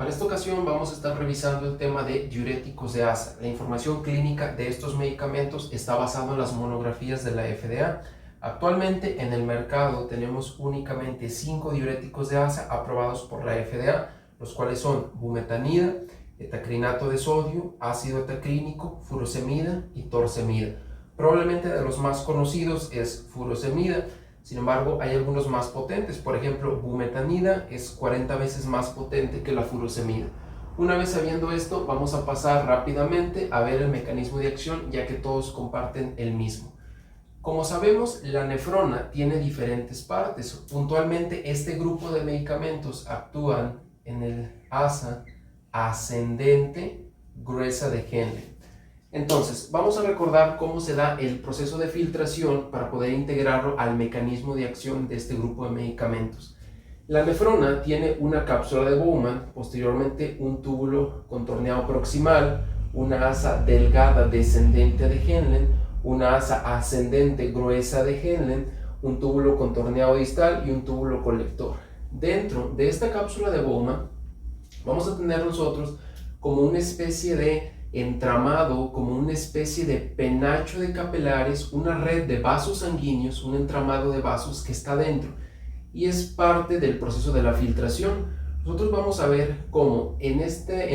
Para esta ocasión vamos a estar revisando el tema de diuréticos de ASA. La información clínica de estos medicamentos está basada en las monografías de la FDA. Actualmente en el mercado tenemos únicamente 5 diuréticos de ASA aprobados por la FDA, los cuales son bumetanida, etacrinato de sodio, ácido etacrínico, furosemida y torsemida. Probablemente de los más conocidos es furosemida. Sin embargo, hay algunos más potentes. Por ejemplo, bumetanida es 40 veces más potente que la furosemida. Una vez sabiendo esto, vamos a pasar rápidamente a ver el mecanismo de acción, ya que todos comparten el mismo. Como sabemos, la nefrona tiene diferentes partes. Puntualmente, este grupo de medicamentos actúan en el asa ascendente gruesa de Henle. Entonces, vamos a recordar cómo se da el proceso de filtración para poder integrarlo al mecanismo de acción de este grupo de medicamentos. La nefrona tiene una cápsula de Bowman, posteriormente un túbulo contorneado proximal, una asa delgada descendente de Henle, una asa ascendente gruesa de Henle, un túbulo contorneado distal y un túbulo colector. Dentro de esta cápsula de Bowman vamos a tener nosotros como una especie de entramado, como una especie de penacho de capilares, una red de vasos sanguíneos, un entramado de vasos que está dentro y es parte del proceso de la filtración. Nosotros vamos a ver cómo en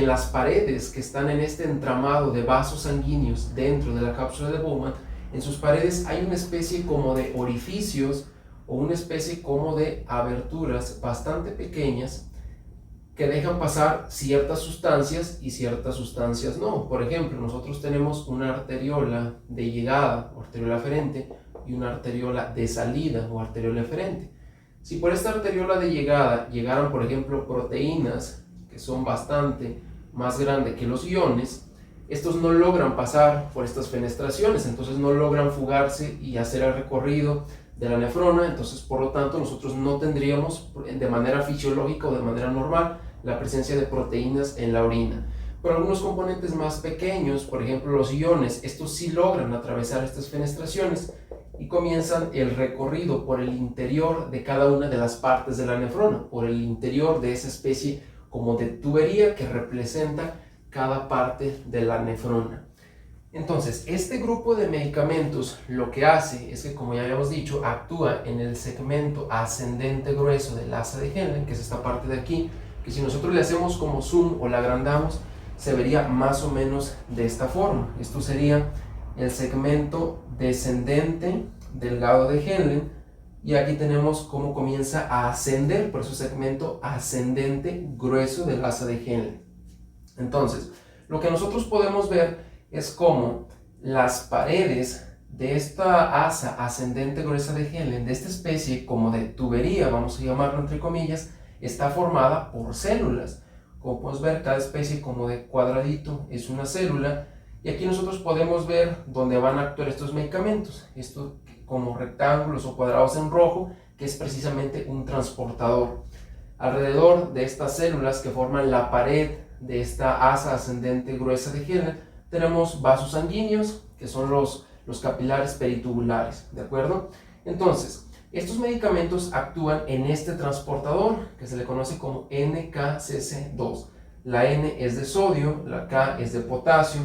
las paredes que están en este entramado de vasos sanguíneos dentro de la cápsula de Bowman, en sus paredes hay una especie como de orificios o una especie como de aberturas bastante pequeñas que dejan pasar ciertas sustancias y ciertas sustancias no. Por ejemplo, nosotros tenemos una arteriola de llegada o arteriola aferente y una arteriola de salida o arteriola eferente. Si por esta arteriola de llegada llegaran, por ejemplo, proteínas que son bastante más grandes que los iones, estos no logran pasar por estas fenestraciones, entonces no logran fugarse y hacer el recorrido de la nefrona. Entonces, por lo tanto, nosotros no tendríamos de manera fisiológica o de manera normal la presencia de proteínas en la orina. Pero algunos componentes más pequeños, por ejemplo los iones, estos sí logran atravesar estas fenestraciones y comienzan el recorrido por el interior de cada una de las partes de la nefrona, por el interior de esa especie como de tubería que representa cada parte de la nefrona. Entonces, este grupo de medicamentos lo que hace es que, como ya habíamos dicho, actúa en el segmento ascendente grueso del asa de Henle, que es esta parte de aquí, que si nosotros le hacemos como zoom o la agrandamos, se vería más o menos de esta forma. Esto sería el segmento descendente delgado de Henle, y aquí tenemos cómo comienza a ascender, por eso segmento ascendente grueso del asa de Henle. Entonces, lo que nosotros podemos ver es como las paredes de esta asa ascendente gruesa de Henle, de esta especie como de tubería, vamos a llamarlo entre comillas, está formada por células. Como podemos ver, cada especie como de cuadradito es una célula, y aquí nosotros podemos ver dónde van a actuar estos medicamentos. Esto como rectángulos o cuadrados en rojo, que es precisamente un transportador. Alrededor de estas células que forman la pared de esta asa ascendente gruesa de Henle, tenemos vasos sanguíneos, que son los capilares peritubulares, ¿de acuerdo? Entonces, estos medicamentos actúan en este transportador, que se le conoce como NKCC2. La N es de sodio, la K es de potasio,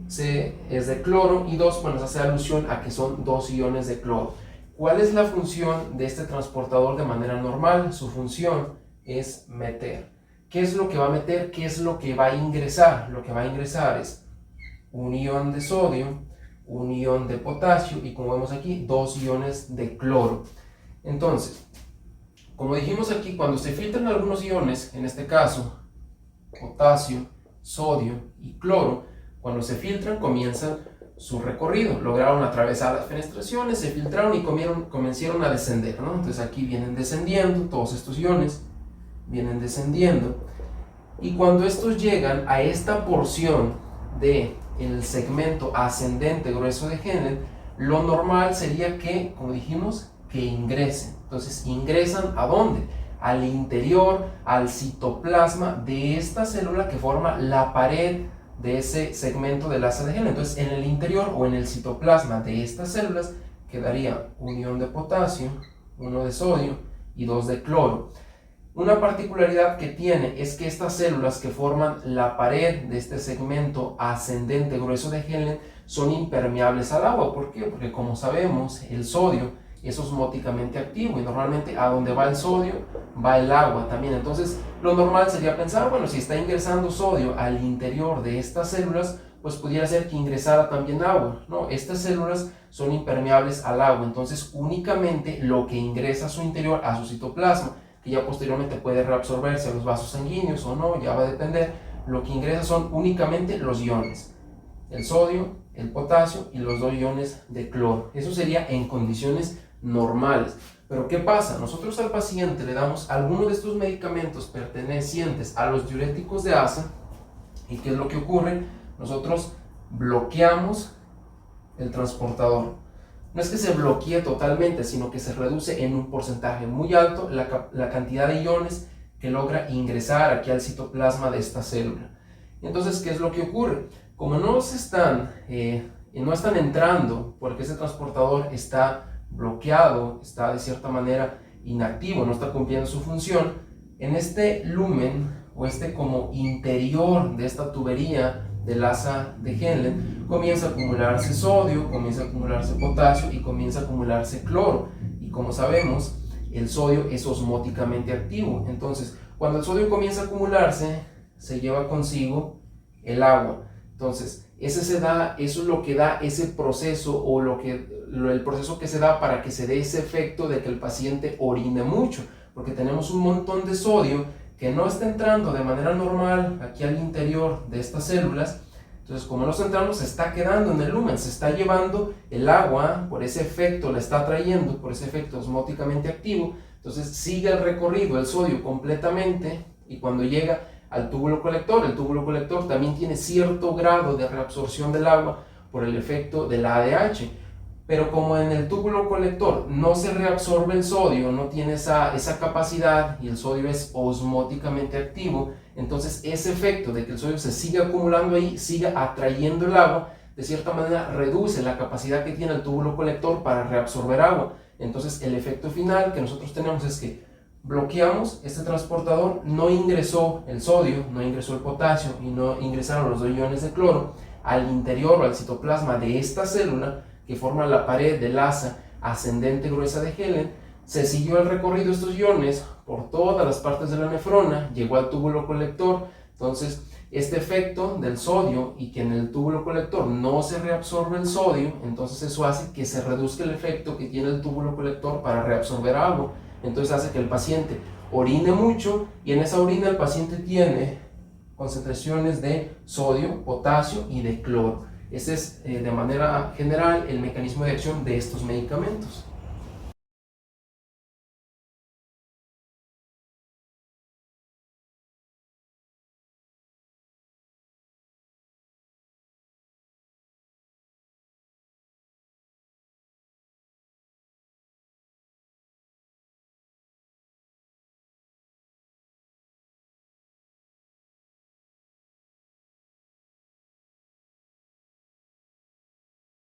C es de cloro, y 2, bueno, hace alusión a que son 2 iones de cloro. ¿Cuál es la función de este transportador de manera normal? Su función es meter. ¿Qué es lo que va a meter? ¿Qué es lo que va a ingresar? Lo que va a ingresar es un ion de sodio, un ion de potasio y, como vemos aquí, 2 iones de cloro. Entonces, como dijimos aquí, cuando se filtran algunos iones, en este caso potasio, sodio y cloro, cuando se filtran comienzan su recorrido. Lograron atravesar las fenestraciones, se filtraron y comenzaron a descender, ¿no? Entonces aquí vienen descendiendo, todos estos iones vienen descendiendo, y cuando estos llegan a esta porción del segmento ascendente grueso de Henle, lo normal sería que, como dijimos, que ingresen. Entonces, ¿ingresan a dónde? Al interior, al citoplasma de esta célula que forma la pared de ese segmento del asa de Henle. Entonces, en el interior o en el citoplasma de estas células quedaría un ion de potasio, uno de sodio y 2 de cloro. Una particularidad que tiene es que estas células que forman la pared de este segmento ascendente grueso de Henle son impermeables al agua. ¿Por qué? Porque como sabemos, el sodio es osmóticamente activo y normalmente a donde va el sodio va el agua también. Entonces lo normal sería pensar, bueno, si está ingresando sodio al interior de estas células, pues pudiera ser que ingresara también agua. No, estas células son impermeables al agua, entonces únicamente lo que ingresa a su interior, a su citoplasma, que ya posteriormente puede reabsorberse a los vasos sanguíneos o no, ya va a depender, lo que ingresa son únicamente los iones, el sodio, el potasio y los 2 iones de cloro. Eso sería en condiciones normales. Pero ¿qué pasa? Nosotros al paciente le damos alguno de estos medicamentos pertenecientes a los diuréticos de ASA, y ¿qué es lo que ocurre? Nosotros bloqueamos el transportador. No es que se bloquee totalmente, sino que se reduce en un porcentaje muy alto la cantidad de iones que logra ingresar aquí al citoplasma de esta célula. Entonces, ¿qué es lo que ocurre? Como no están entrando, porque ese transportador está bloqueado, está de cierta manera inactivo, no está cumpliendo su función, en este lumen o como interior de esta tubería del asa de Henle comienza a acumularse sodio, comienza a acumularse potasio y comienza a acumularse cloro. Y como sabemos, el sodio es osmóticamente activo. Entonces, cuando el sodio comienza a acumularse, se lleva consigo el agua. Entonces, eso es lo que da ese proceso o el proceso que se da para que se dé ese efecto de que el paciente orine mucho, porque tenemos un montón de sodio que no está entrando de manera normal aquí al interior de estas células. Entonces, como no está entrando, se está quedando en el lumen, se está llevando el agua, por ese efecto la está trayendo, por ese efecto osmóticamente activo. Entonces sigue el recorrido el sodio completamente, y cuando llega al túbulo colector, el túbulo colector también tiene cierto grado de reabsorción del agua por el efecto del ADH. Pero como en el túbulo colector no se reabsorbe el sodio, no tiene esa capacidad, y el sodio es osmóticamente activo, entonces ese efecto de que el sodio se siga acumulando ahí, siga atrayendo el agua, de cierta manera reduce la capacidad que tiene el túbulo colector para reabsorber agua. Entonces el efecto final que nosotros tenemos es que bloqueamos este transportador, no ingresó el sodio, no ingresó el potasio y no ingresaron los 2 iones de cloro al interior o al citoplasma de esta célula que forma la pared del asa ascendente gruesa de Henle. Se siguió el recorrido de estos iones por todas las partes de la nefrona, llegó al túbulo colector. Entonces, este efecto del sodio y que en el túbulo colector no se reabsorbe el sodio, entonces eso hace que se reduzca el efecto que tiene el túbulo colector para reabsorber agua. Entonces hace que el paciente orine mucho, y en esa orina el paciente tiene concentraciones de sodio, potasio y de cloro. Ese es de manera general el mecanismo de acción de estos medicamentos.